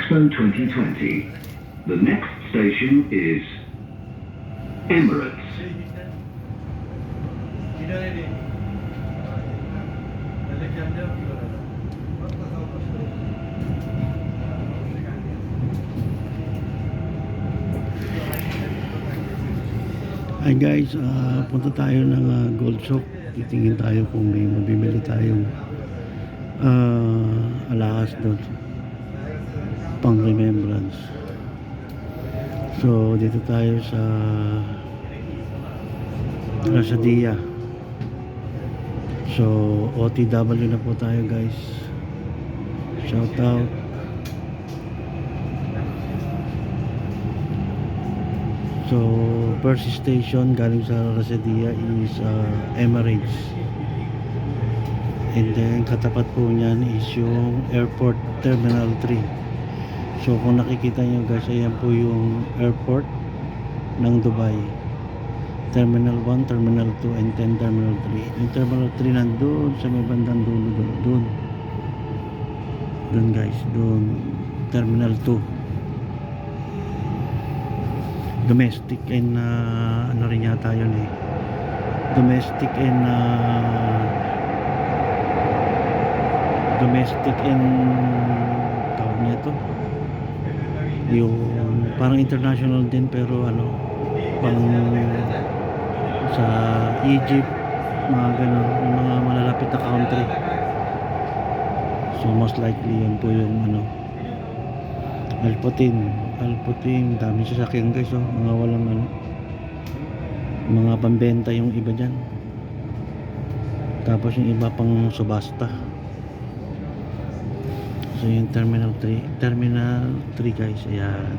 Expo 2020. The next station is Emirates. Hi guys, punta tayo ng Gold Souk. Titingin tayo kung may mabibili tayong alahas doon pang remembrance. So dito tayo sa Rasadia. So OTW na po tayo guys. Shout out. So first station galing sa Rasadia is Emirates, and then katapat po niyan is yung Airport Terminal 3. So kung nakikita nyo guys, ayan po yung airport ng Dubai, Terminal 1, Terminal 2, and 10 Terminal 3. Yung Terminal 3 nandun sa may bandang dulo doon guys, doon Terminal 2. Domestic and ano rin yata yun eh, domestic and tawag niya to, yung parang international din, pero ano, pang sa Egypt, mga ganun, yung mga malalapit na country. So most likely yun po yung ano, Alputin, dami sasakyan guys, oh. Mga walang ano, mga pambenta yung iba dyan, tapos yung iba pang subasta. So yung Terminal 3 guys, ayan.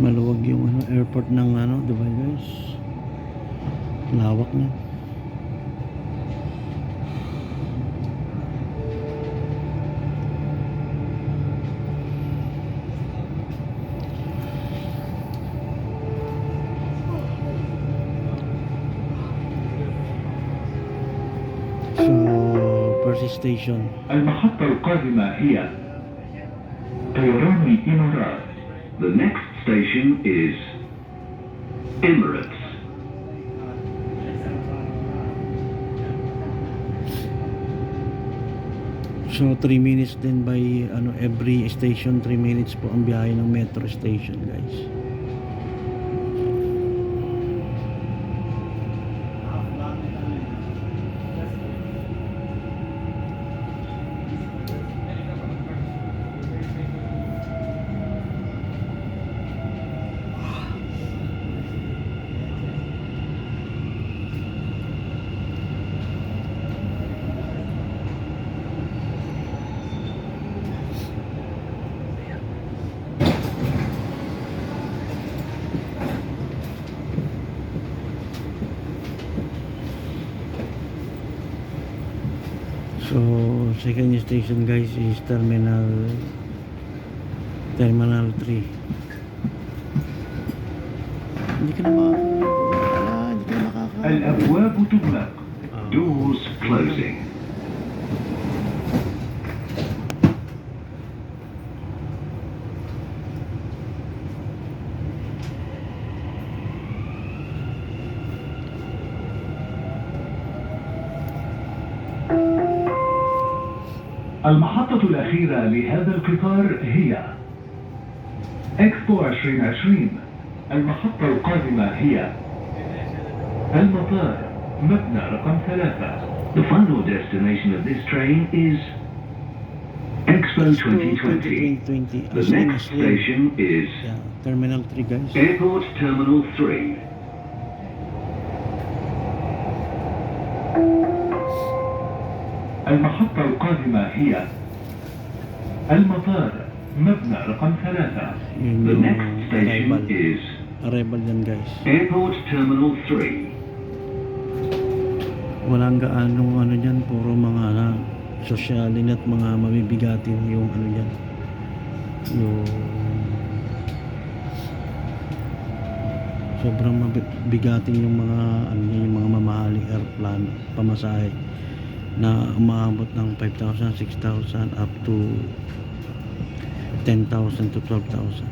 Maluwag yung ano, airport ng ano, Dubai guys. Lawak niya. So first station المحطة القادمة هي طيران الإمارات. The next station is Emirates. So 3 minutes din by ano, every station 3 minutes po ang biyahe ng metro station guys. So second station guys is Terminal 3. Hindi ka na makaka الأبواب تغلق. Doors closing. المحطة الأخيرة لهذا القطار هي إكسبو 2020. المحطة القادمة هي المطار، مبنى رقم 3. The final destination of this train is Expo 2020. The next station is Terminal 3 guys. Airport Terminal 3. المحطة القادمة هي المطار، مبنى رقم 3. The next station is arrival yan guys. Airport Terminal 3. Walang gaanong ano dyan, puro mga sosyalin at mga mabibigatin yung ano yan, yung sobrang mabigatin yung mga ano yan, yung mga mamahaling aeroplano pamasahe na umaabot ng 5,000, 6,000 up to 10,000 to 12,000.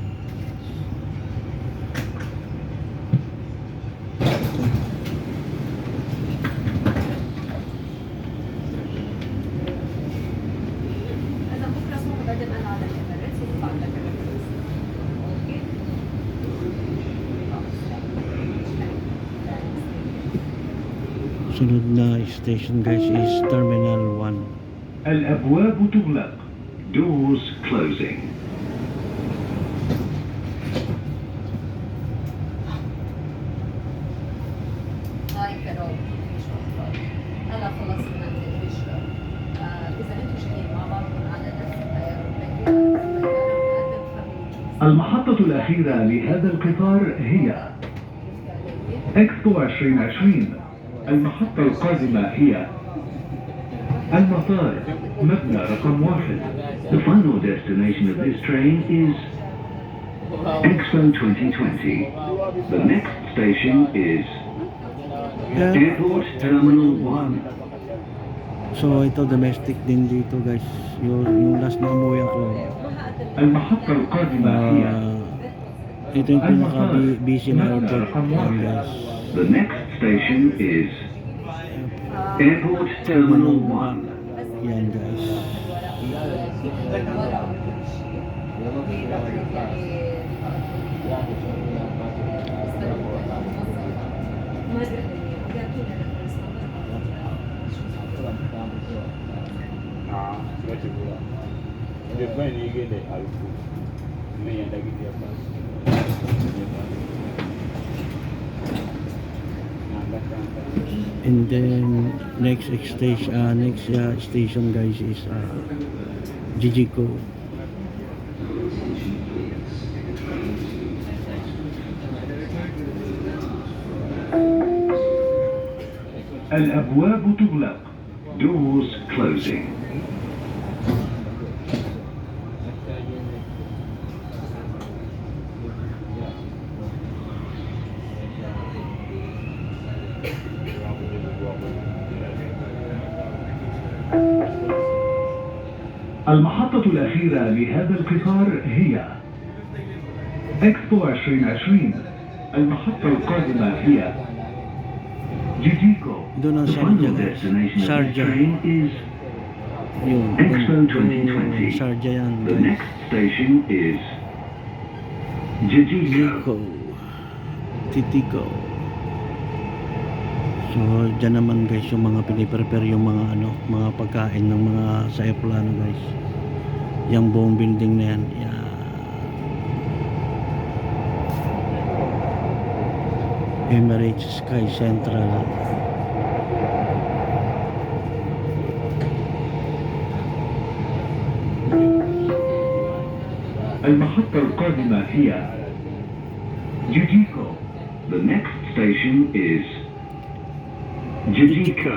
Sunod na station guys is Terminal 1. الأبواب تغلق. Doors closing. هاي كرو هلا خلصنا من الرجل إذا أنتم جايين مع بعضكم على نفس الطيارة نقدم خميس المحطة الأخيرة لهذا القطار هي إكسبو 2020. المحطة القادمة هي المطار مبنى رقم 1. The final destination of this train is Expo 2020. The next station is Airport Terminal 1. So ito domestic din dito guys, yung last na umuwi ako, المحطة القادمة هي ito yung pinaka busy na airport yan guys. The next station is Airport Terminal 1. Yan guys. And then next station guys is Jijico. الأبواب تغلق. Doors closing. المحطة الأخيرة لهذا القطار هي إكسبو 2020. المحطة القادمة هي جيجيكو. Doon ang The final Sharjah guys. destination of this Sharjah. train is Yung Expo 2020. Sharjah yan The guys. next station is Jijico. Titico. So dyan naman guys yung mga piniprepare yung mga mga pagkain ng mga sa aeroplano guys. Yung buong building na yan. Yan. Emirates Sky Central. المحطة القادمة هي جيجيكو. The next station is Jijico.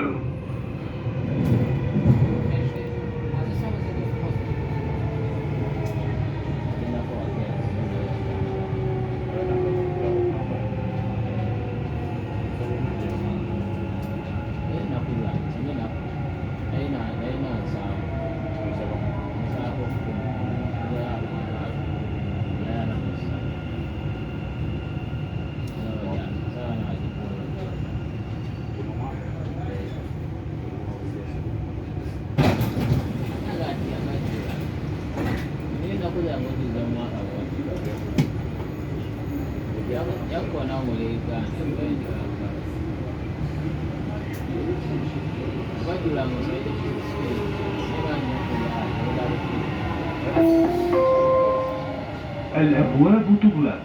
الأبواب تغلق.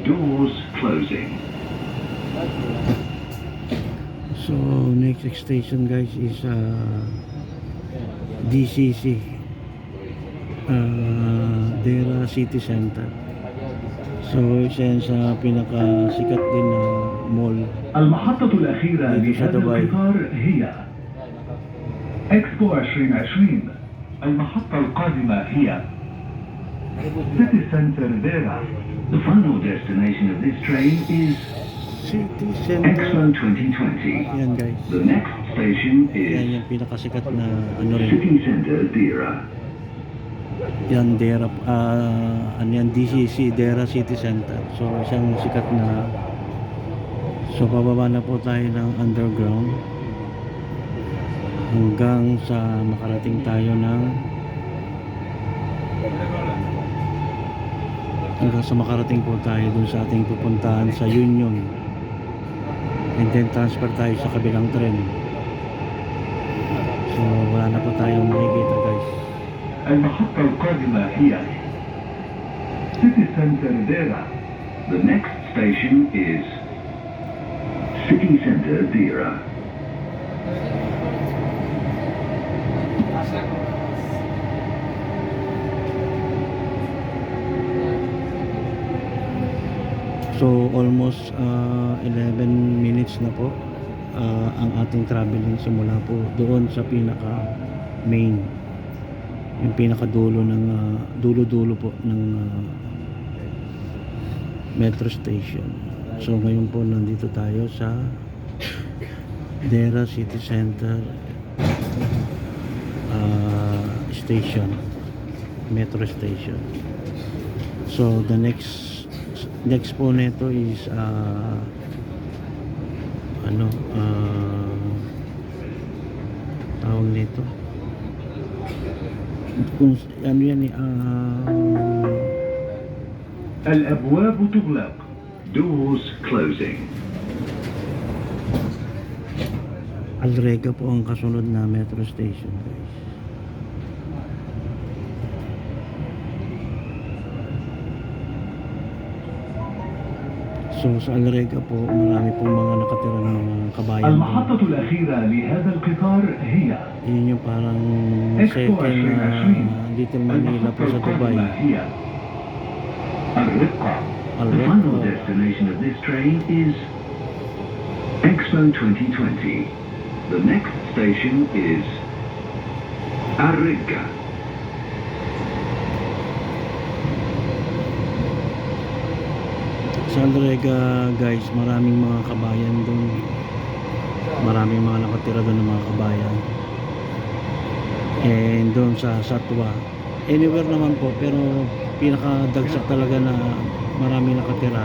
Doors closing. So next station guys is DCC, Dera City Center. So isa yan sa pinakasikat din na mall. المحطة الأخيرة Dito sa لهذا Dubai. القطار هي إكسبو 2020 المحطة القادمة هي City Center Dera. The final destination of this train is City Expo Center. 2020. Yan guys. The next station Yan is yung pinakasikat na ano rin. City Center Dera. Yan Dera, ano yan, DCC, Dera City Center. So isang sikat na. So bababa na po tayo ng underground hanggang sa makarating tayo ng po tayo dun sa ating pupuntahan sa Union, and then transfer tayo sa kabilang tren. So wala na po tayong makikita guys. المحطة القادمة هي City Center Dera. The next station is City Center Dera. So almost 11 minutes na po ang ating traveling simula po doon sa pinaka main, yung pinaka dulo ng dulo po ng metro station. So ngayon po nandito tayo sa Dera City Center station, metro station. So the next po nito is tawag nito kung ano yan الأبواب تغلق. Doors closing. Alrega po ang kasunod na metro station guys. So sa Alrega po marami pong mga nakatira ng mga kabayan. المحطة الأخيرة لهذا القطار هي Yun yung parang Expo second 2020. Little Manila po sa Dubai. هي الرقة. The الرقة. final destination of this train is Expo 2020. The next station is Arriga. Sa Alrega guys, maraming mga kabayan doon. Maraming mga nakatira doon ng mga kabayan. And doon sa Satwa, anywhere naman po, pero pinakadagsak talaga na maraming nakatira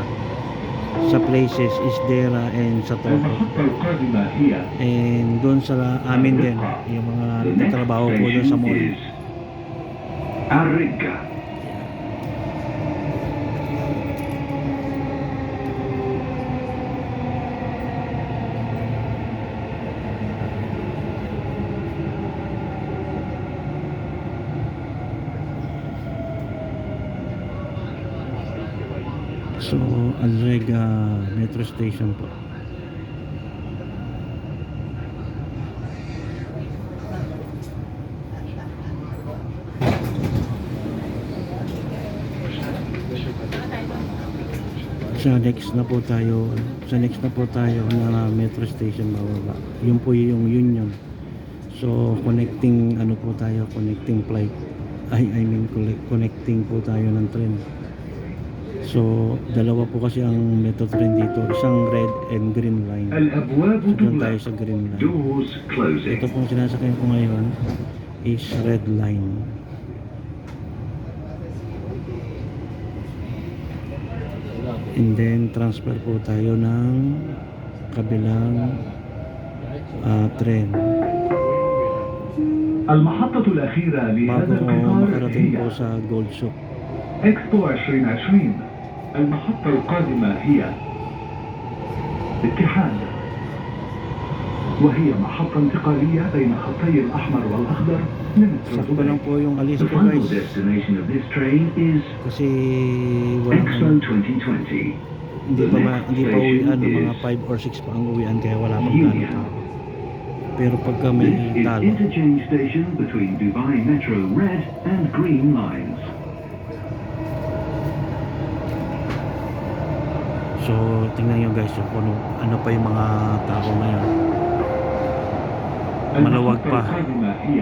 sa places is Dera and Satwa. المحطة القادمة هي And doon sa amin din, yung mga The next nagtatrabaho po doon sa station mall. is Arriga. So, Alrega Metro Station po. Sa next na po tayo na metro station bababa. Yun po yung Union. So, connecting flight. I mean connecting po tayo ng train. So, dalawa po kasi ang metro train dito. Isang red and green line. الأبواب So, doon tayo تغلق. sa green line. Doors closing. Ito pong sinasakyan ko ngayon is red line. And then, transfer po tayo ng kabilang train. المحطة الأخيرة Bago لهذا ko القطار makarating هي po sa Gold Shop. إكسبو 2020. المحطة القادمة هي اتحاد، وهي محطة انتقالية بين خطي الأحمر والأخضر من Sakto lang دبي. po yung alis The ko final guys. destination of this train is Kasi walang Expo 2020. hindi pa uwian, mga 5 or 6 pa ang uwian kaya wala pang gano'n pa. Pero pagka may This is talo, interchange station between Dubai Metro Red and Green lines. so tingnan nyo guys yung ano pa yung mga tao ngayon. Maluwag المحطة pa. القادمة هي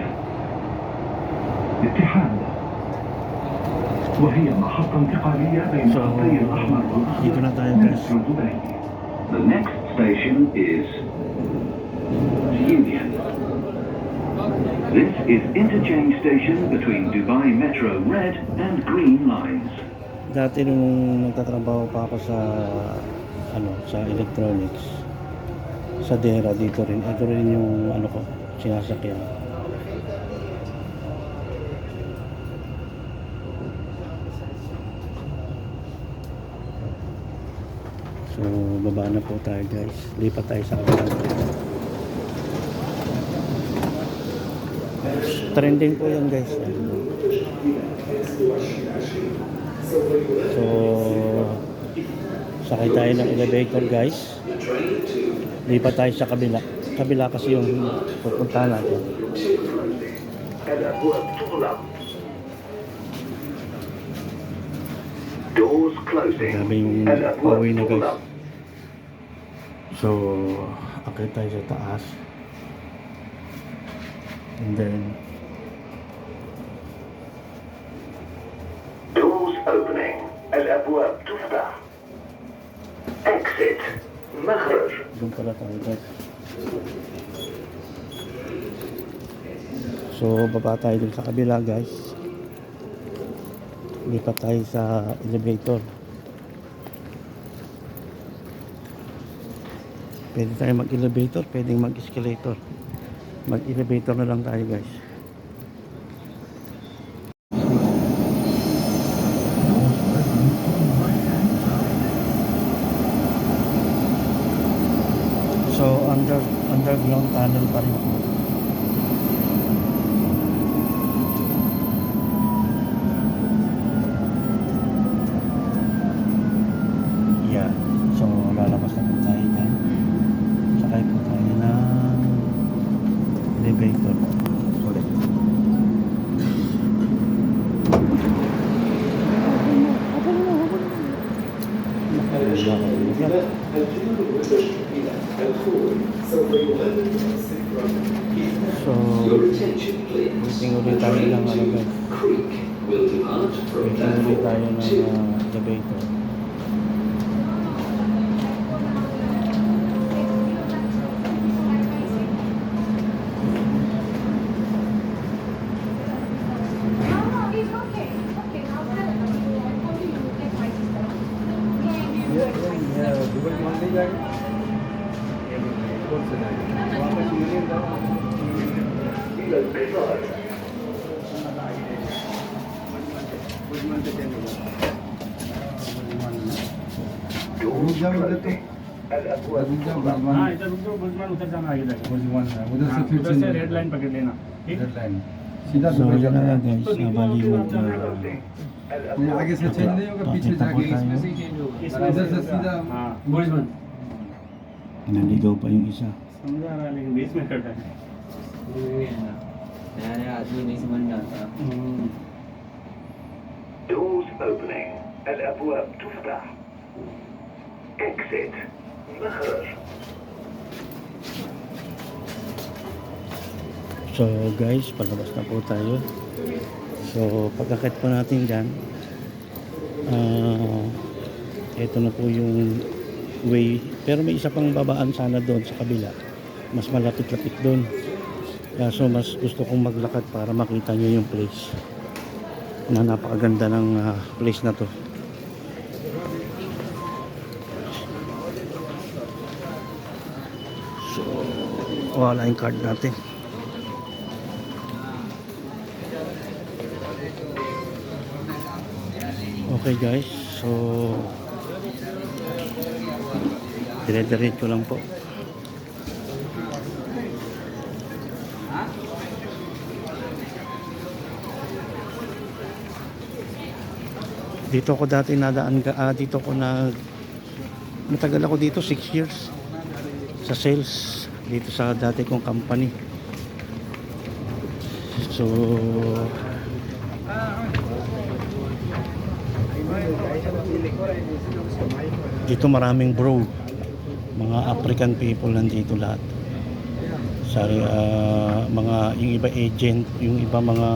اتحاد، وهي محطة انتقالية بين So, خطي الأحمر dito na tayo, والأخضر guys. مترو دبي. The next station is Union. This is interchange station between Dubai Metro Red and Green lines. Dati nung nagtatrabaho pa ako sa sa electronics, sa Dera dito rin. Ito rin yung ko, sinasakyan. So, baba na po tayo, guys. Lipat tayo sa kabilang. Trending po yan, guys. So, sakay tayo ng elevator, guys. Lipat tayo sa kabila. Kabila kasi yung pupuntahan natin. الأبواب تغلق. Doors closing. Grabe yung pauwi na, guys. So, akit tayo sa taas. And then, Doors opening. الأبواب تفتح. Exit. مخرج. doon pala tayo, guys. So, baba tayo dun sa kabila, guys. Lipat tayo sa elevator. Pwede tayo mag-elevator, pwedeng mag-escalator. Mag-elevator na lang tayo, guys. So, underground tunnel pa rin ako. Yeah. So, lalabas na po tayo dyan. Sakay po tayo ng elevator. Ulit. So, waiting ulit tayo ng guys. Waiting ulit tayo ng elevator. हाँ इधर रुक जाओ बुजमान उधर जाना आगे जाके बुजमान उधर से रेड लाइन पकड़ लेना ठीक रेड लाइन सीधा So, yun na nga guys. Nabali mo आगे से चेंज नहीं होगा पीछे जाके इसमें से ही चेंज होगा इधर से सीधा हाँ बुजमान naligaw pa yung isa. समझा रहा है लेकिन बीच में कटा है नया आदमी नहीं समझ में आता Doors opening. الأبواب تفتح. Exit. مخرج. So guys, palabas na po tayo. So pagkakit po natin dyan, ito na po yung way. Pero may isa pang babaan sana doon sa kabila. Mas malapit-lapit doon. Kaso mas gusto kong maglakad para makita nyo yung place. Na napakaganda ng place na to. So, wala yung card natin. Okay guys, so dire-diretso lang po. Dito ako dati nadaan dito ako matagal ako dito 6 years sa sales dito sa dati kong company. So dito maraming bro, mga African people nandito lahat. mga yung iba agent, yung iba mga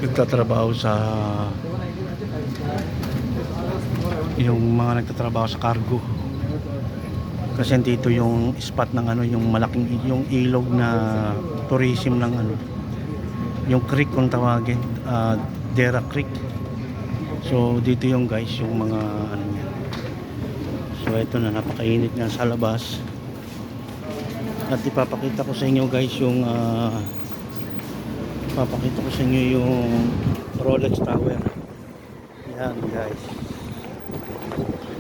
nagtatrabaho sa cargo. Kasi dito yung spot ng ano, yung malaking yung ilog na tourism ng ano, yung creek kung tawagin, Dera Creek. So dito yung guys, yung mga ano niya. So ito na, napakainit nga sa labas. At ipapakita ko sa inyo guys yung Rolex Tower. Yan guys.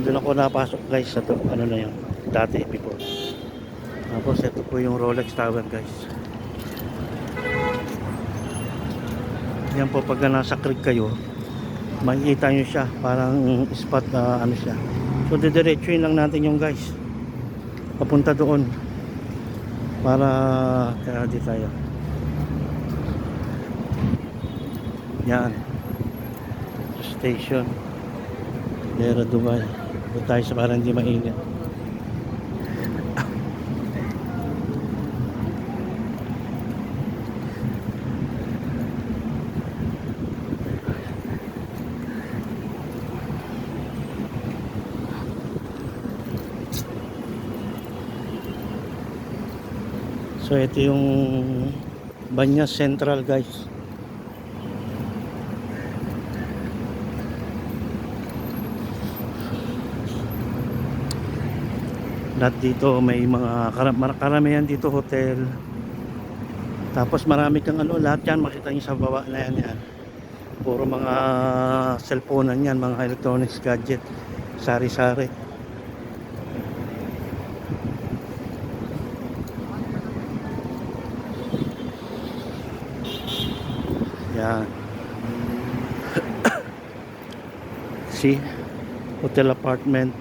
Doon ako napasok guys sa ano na yun, dati before. Tapos ito po yung Rolex Tower guys. Yan po, pag nasa creek kayo, makikita nyo siya, parang spot ano siya. So didiretsuin lang natin yung guys papunta doon para kaya di tayo. Yan station Dera Dubai. Doon tayo sa parang hindi mainit. So ito yung Banyas Central guys. Lahat dito may mga karamihan dito hotel. Tapos marami kang ano, lahat yan makita nyo sa baba na yan, yan. Puro mga cellphone yan, mga electronics gadget, sari-sari. Yan. See? Hotel apartment.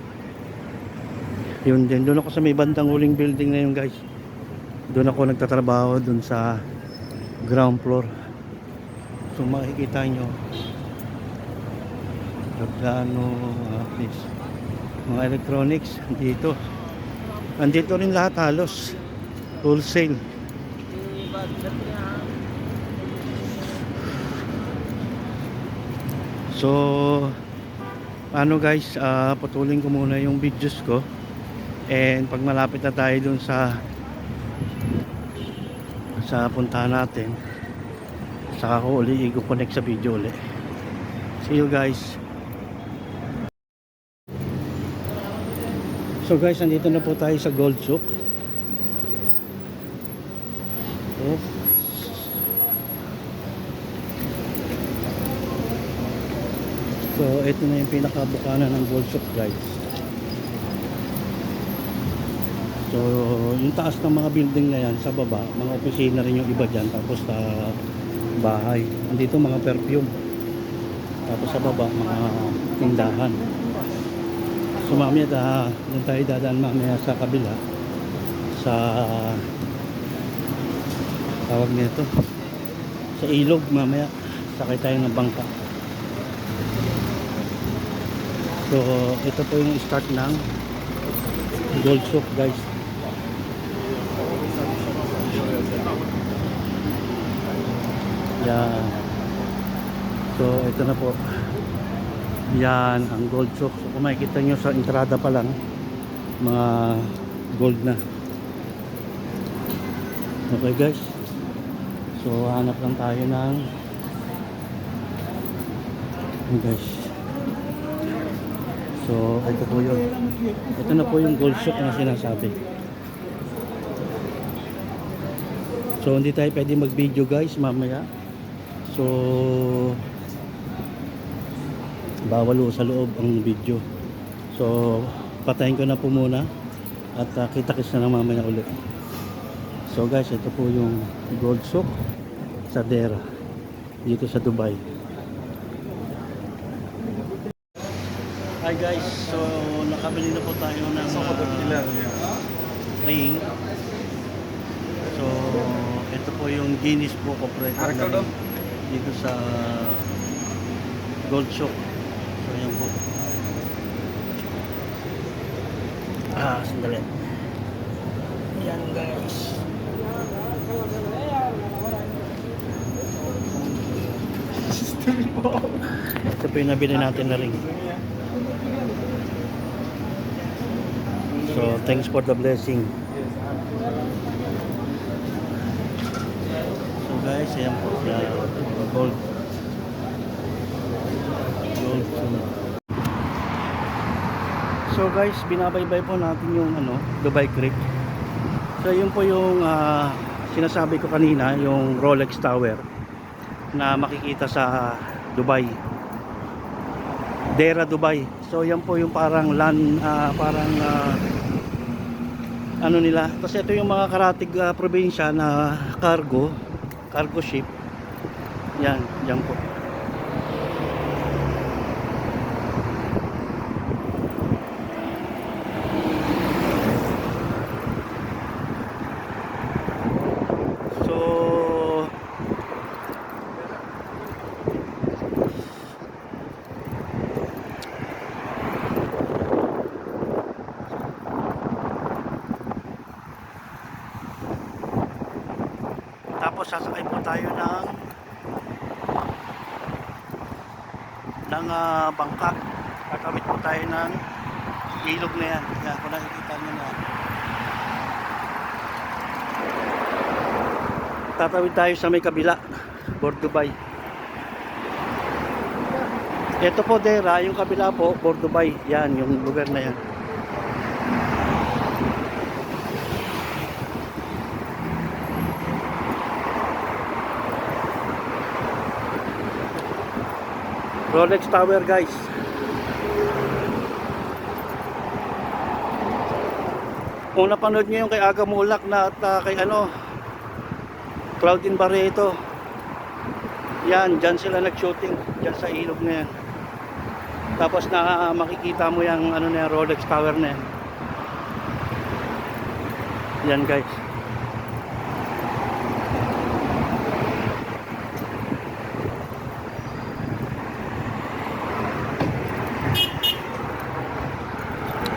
Yun din. Doon ako sa may bandang huling building na yun guys. Doon ako nagtatrabaho doon sa ground floor. So makikita nyo plano, mga electronics dito. Andito rin lahat halos. Wholesale. So ano guys, putulin ko muna yung videos ko. And pag malapit na tayo dun sa puntahan natin, saka ko uli i-connect sa video uli. See you guys. So guys, nandito na po tayo sa Gold Souk. So ito na yung pinakabukana ng Gold Souk guys. So yung taas ng mga building na yan, sa baba mga opisina rin yung iba dyan, tapos sa bahay andito mga perfume, tapos sa baba mga tindahan. So mamaya doon tayo dadaan mamaya sa kabila, sa tawag nito, sa ilog. Mamaya sakay tayo ng bangka. So ito po yung start ng Gold Souk guys. Yan. So ito na po. Yan ang Gold Souk. So kung makikita nyo sa entrada pa lang, mga gold na. Okay guys. So hanap lang tayo ng guys. So ito po yun. Ito na po yung Gold Souk na sinasabi. So hindi tayo pwede mag video guys mamaya. So bawal sa loob ang video. So patayin ko na po muna at kita-kits na lang mamaya ulit. So guys, ito po yung Gold Souk sa Dera dito sa Dubai. Hi guys, so nakabili na po tayo ng ring. So ito po yung Guinness Book of Records dito sa Gold Souk. So yan po. Sandali. Yan guys. Ito po yung nabili natin na ring. So, thanks for the blessing. So guys, ayan po sa gold. So guys, binabaybay po natin yung Dubai Creek. So yun po yung sinasabi ko kanina, yung Rolex Tower na makikita sa Dubai, Dera Dubai. So yan po yung parang land, ano nila. Kasi ito yung mga karatig probinsya na cargo ship. Yan po. Tapos sasakay po tayo ng bangka. Kakawit po tayo ng ilog na yan. Yan, kung nakikita nyo na. Tatawid tayo sa may kabila, Port Dubai. Ito po Dera, yung kabila po, Port Dubai. Yan, yung lugar na yan. Rolex Tower guys. Kung napanood nyo yung kay Aga Mulak na at kay Claudine Barreto, yan, dyan sila nag-shooting, dyan sa ilog na yan. Tapos makikita mo yung na Rolex Tower na yan. Yan guys.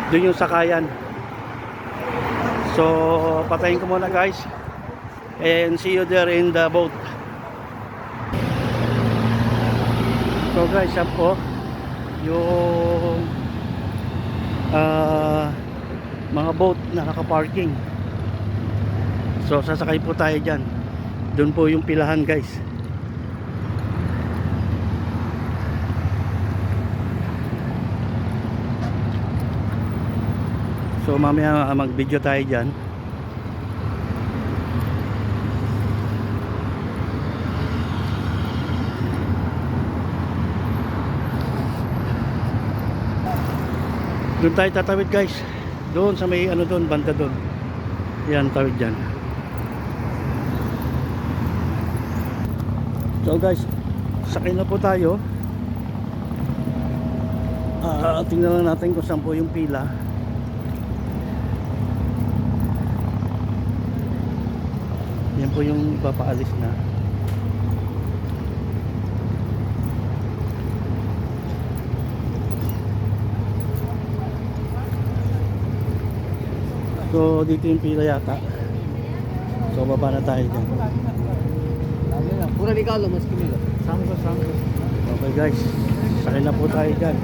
Doon yung sakayan. So patayin ko muna guys, and see you there in the boat. So guys, yan po yung mga boat na nakaparking. So sasakay po tayo dyan. Doon po yung pilahan guys. So mamaya mag-video tayo dyan. Doon tayo tatawid guys. Doon sa may doon, banda doon. Yan, tawid dyan. So guys, sakay na po tayo. Tingnan lang natin kung saan po yung pila. Yan po yung ipapaalis na. So dito yung pila yata. So baba na tayo dyan. पूरा निकाल लो मस्की में लो सामने Okay guys, sakay na po tayo dyan.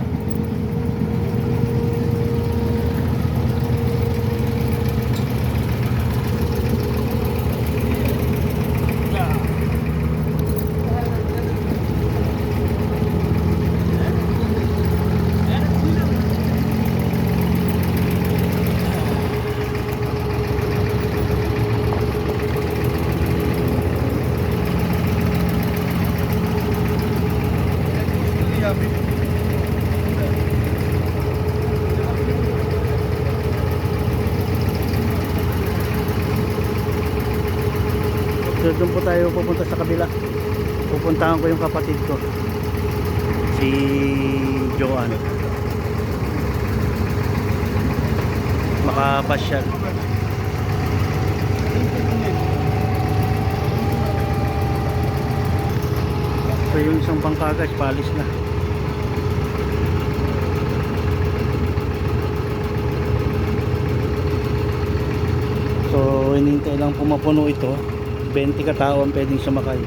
So doon po tayo pupunta sa kabila. Pupuntahan ko yung kapatid ko, si Joan. Makapasyal. So yung isang bangka guys, paalis na. So kailang pumapuno ito, 20 katao ang pwedeng sumakay.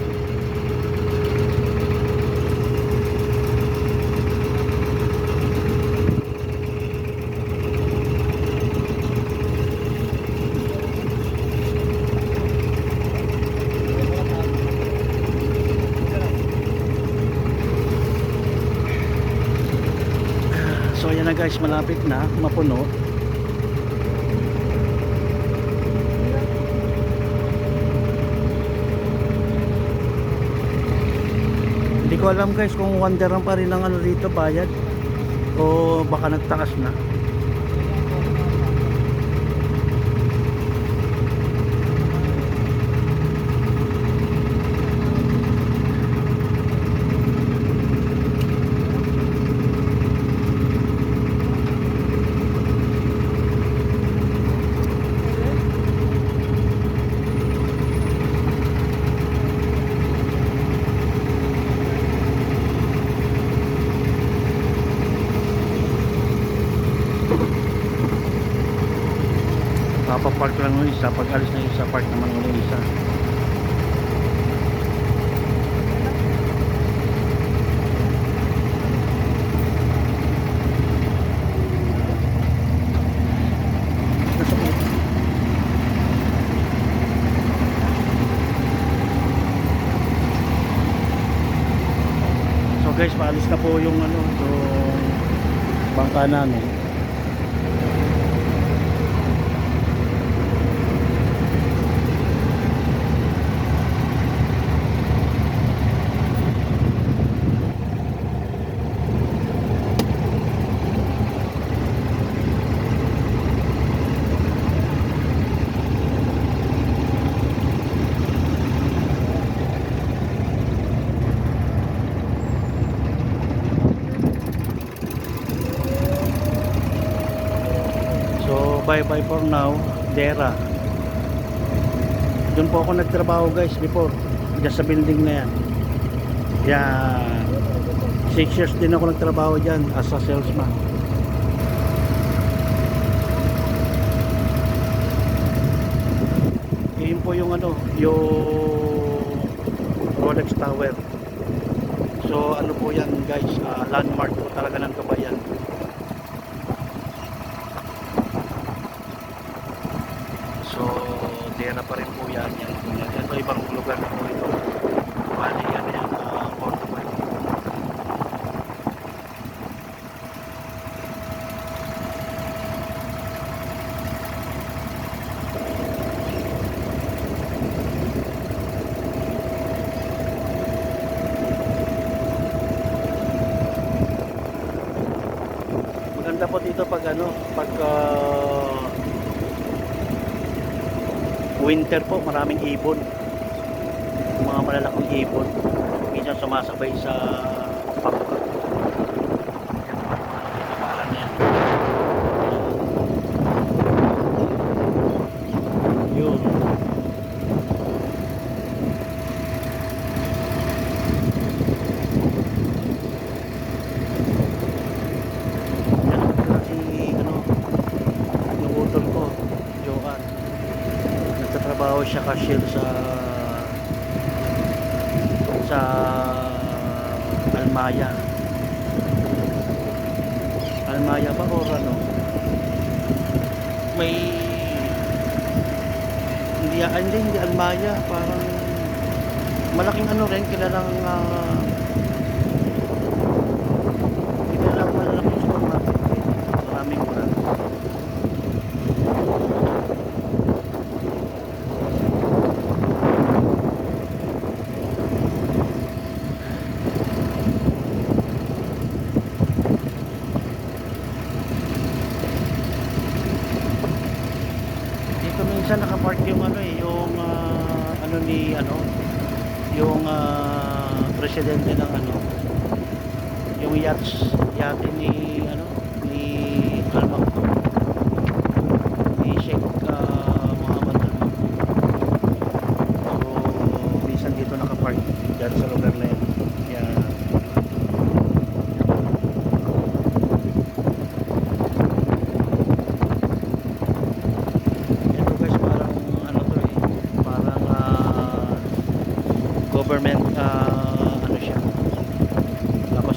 So ayan na guys, malapit na mapuno. Hindi ko alam guys kung wonderan pa rin ang ano dito, bayad, o baka nagtakas na. Papapark lang ng isa, pag alis na isa, park naman ng isa. So guys, paalis na po yung ano, yung bangka namin. Bye bye for now, Dera. Doon po ako nagtrabaho guys before, dyan sa building na yan. Yan, 6 years din ako nagtrabaho dyan as a salesman. Yun po yung ano, yung Rolex Tower. So ano po yan guys, landmark po talaga ng Kabayan. So, Dera pa rin po yan. Ito ibang lugar na po ito. Bali yan yan, Portugal. Maganda po dito pag ano, pag winter po, maraming ibon, mga malalaking ibon, minsan sumasabay sa pagka. Yun. Yan si ano, yung utol ko, Johan. Nagtatrabaho siya cashier sa Almaya. Almaya ba o ano? May hindi Almaya, parang malaking ano rin, kilalang malaking supermarket. Maraming brand. Minsan nakapark yung ano yung ano ni ano yung presidente ng ano yung yate ni ano ni Al-Maktoum, ni Sheikh Mohammed Al-Maktoum. So minsan dito nakapark dyan sa lugar na yan. Yan.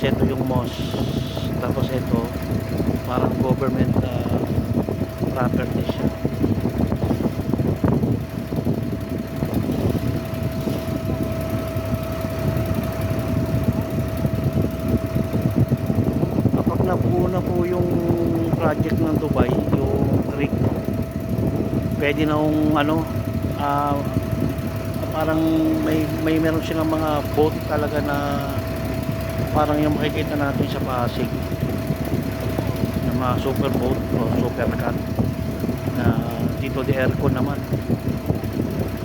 Tapos ito yung mosque. Tapos ito parang government property siya. Kapag nabuo na po yung project ng Dubai, yung creek, pwede na yung parang may meron silang mga boat talaga na parang yung makikita natin sa Pasig na mga super boat o super cat na dito di aircon naman.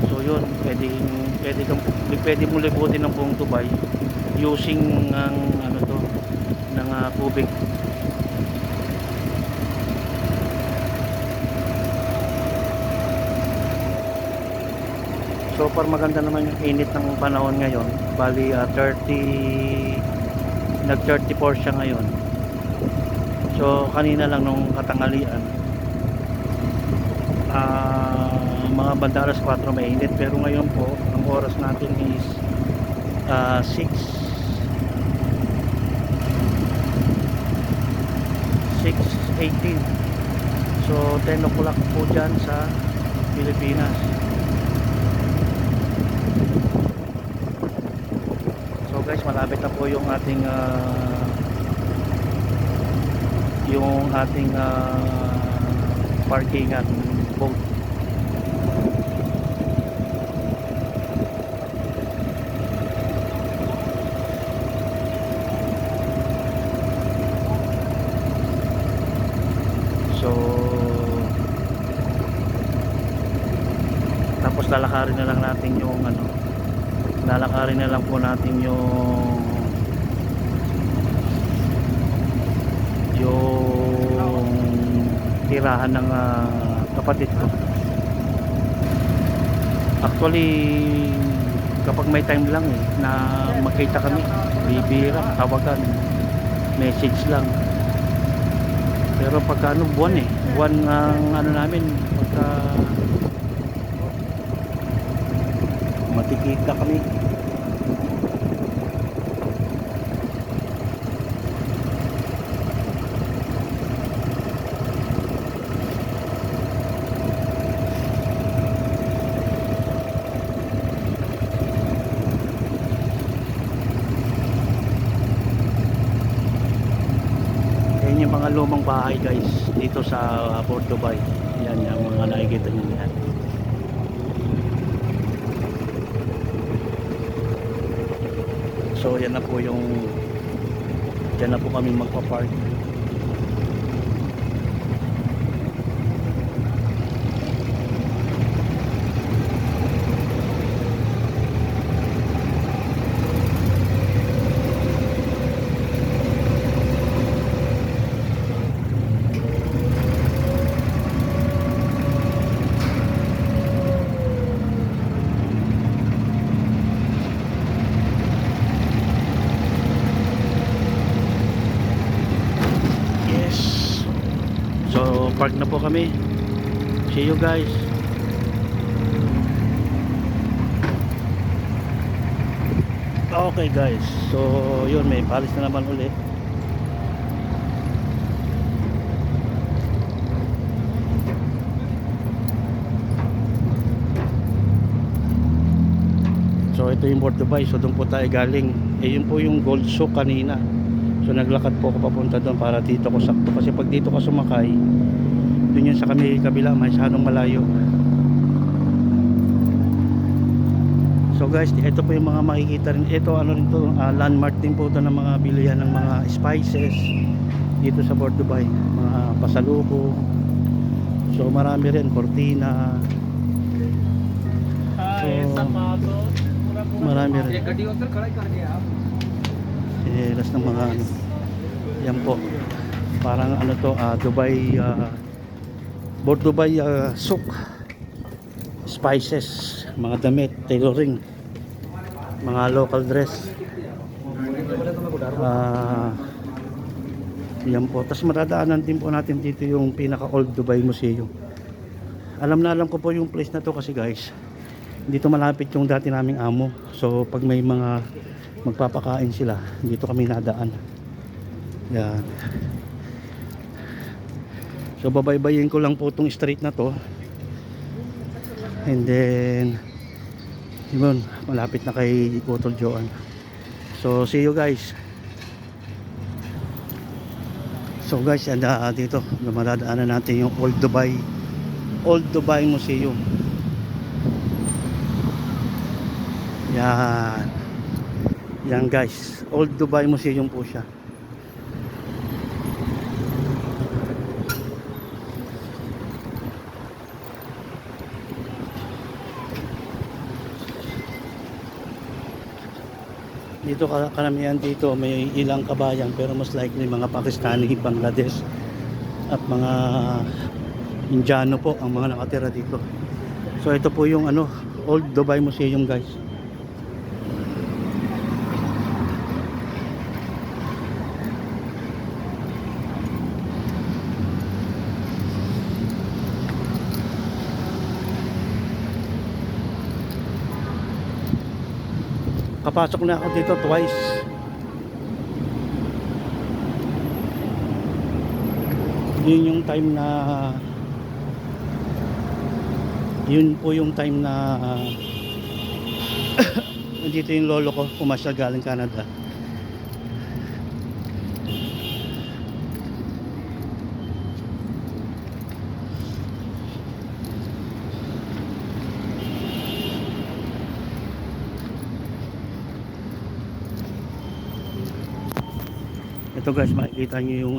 So yun, pwede mo libutin ng buong Dubai using ng tubig. So far maganda naman yung init ng panahon ngayon. Bali nag 34 siya ngayon. So kanina lang nung katanghalian mga banda alas 4 mainit, pero ngayon po ang oras natin is 6:18. So 10 o'clock po dyan sa Pilipinas. So guys, malapit na po yung ating parkingan boat. So tapos lalakarin na lang natin yung lalakarin na lang po natin yung tirahan ng kapatid ko. Actually kapag may time lang na magkita kami, bibira, tawagan, message lang. Pero pagka buwan ang namin, pagka matikita kami. Yan yung mga lumang bahay guys dito sa Port Dubai. Yan yung mga nakikita nyo yan. So yan na po dyan na po kami magpa-park. So park na po kami. See you guys. Okay guys, so yun, may palis na naman ulit. So ito yung Port Dubai, so doon po tayo galing. Yun po yung Gold Souk kanina. So naglakad po ako papunta doon para dito ko sakto, kasi pag dito ka sumakay doon yun sa kabila, masyadong malayo. So guys, ito po yung mga makikita rin. Ito rin to, landmark din po ito ng mga bilihan ng mga spices dito sa Port Dubai, mga pasalubong. So marami rin, Cortina. So marami rin. Las ng mga yan po, parang to, Dubai, Port Dubai Souk, spices, mga damit, tailoring, mga local dress, yan po. Tapos maradaanan din po natin dito yung pinaka Old Dubai Museum. Alam ko po yung place na to kasi guys, Dito malapit yung dati naming amo. So pag may mga magpapakain sila, dito kami nadaan. Yan. So babaybayin ko lang po itong street na to. And then yun, malapit na kay Utol Joan. So see you guys. So guys, dito madadaanan natin yung Old Dubai Museum. Yan. Yan guys, Old Dubai Museum po siya. Dito karamihan dito may ilang kabayan, pero most likely mga Pakistani, Bangladesh at mga Indiano po ang mga nakatira dito. So ito po yung Old Dubai Museum guys. Kapasok na ako dito twice. Yun po yung time na nandito yung lolo ko, pumasyal galing Canada. Ito guys, makikita nyo yung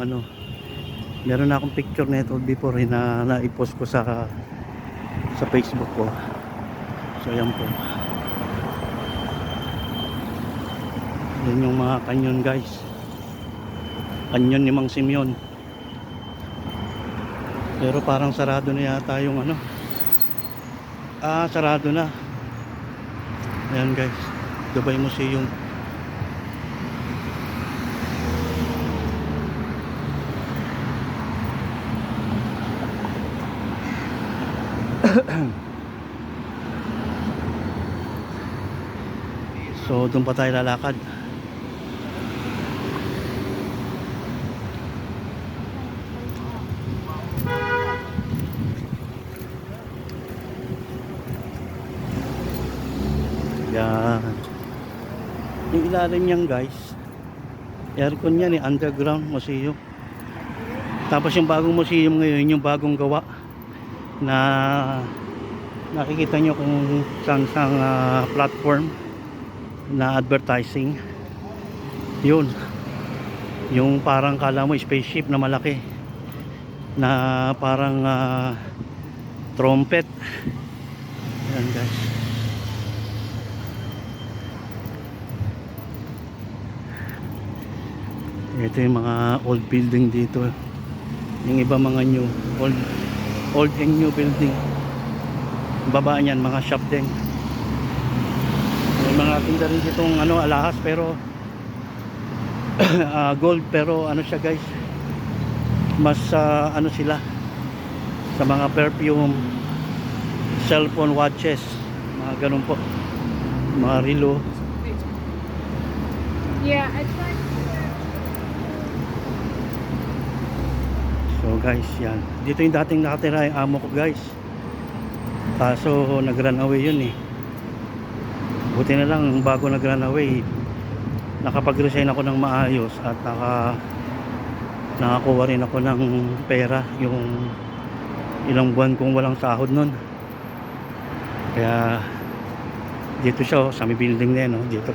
meron na akong picture nito before na i-post ko sa Facebook ko. So yan po, yan yung mga kanyon guys, kanyon ni Mang Simeon. Pero parang sarado na yata yung sarado na. Ayan guys, Dubai Museum. So doon pa tayo lalakad. Yan. Yung ilalim niyan guys, aircon yan, underground museum. Tapos yung bagong museum ngayon, yung bagong gawa na nakikita nyo kung saan platform na advertising. Yun, yung parang kala mo spaceship na malaki na parang trumpet. Yan guys. Ito yung mga old building dito. Yung iba mga new, old and new building. Baba niyan mga shop din. May mga tinda rin ditong alahas, pero gold, pero siya guys, mas sila sa mga perfume, cellphone, watches, mga ganun po, mga relo. Yeah, I tried. So guys, yan. Dito yung dating nakatira yung amo ko guys. Kaso nag-run away yun eh. Buti na lang bago nag-run away, nakapag-resign ako ng maayos at nakakuha rin ako ng pera yung ilang buwan kong walang sahod nun. Kaya dito siya sa may building na yan, dito pa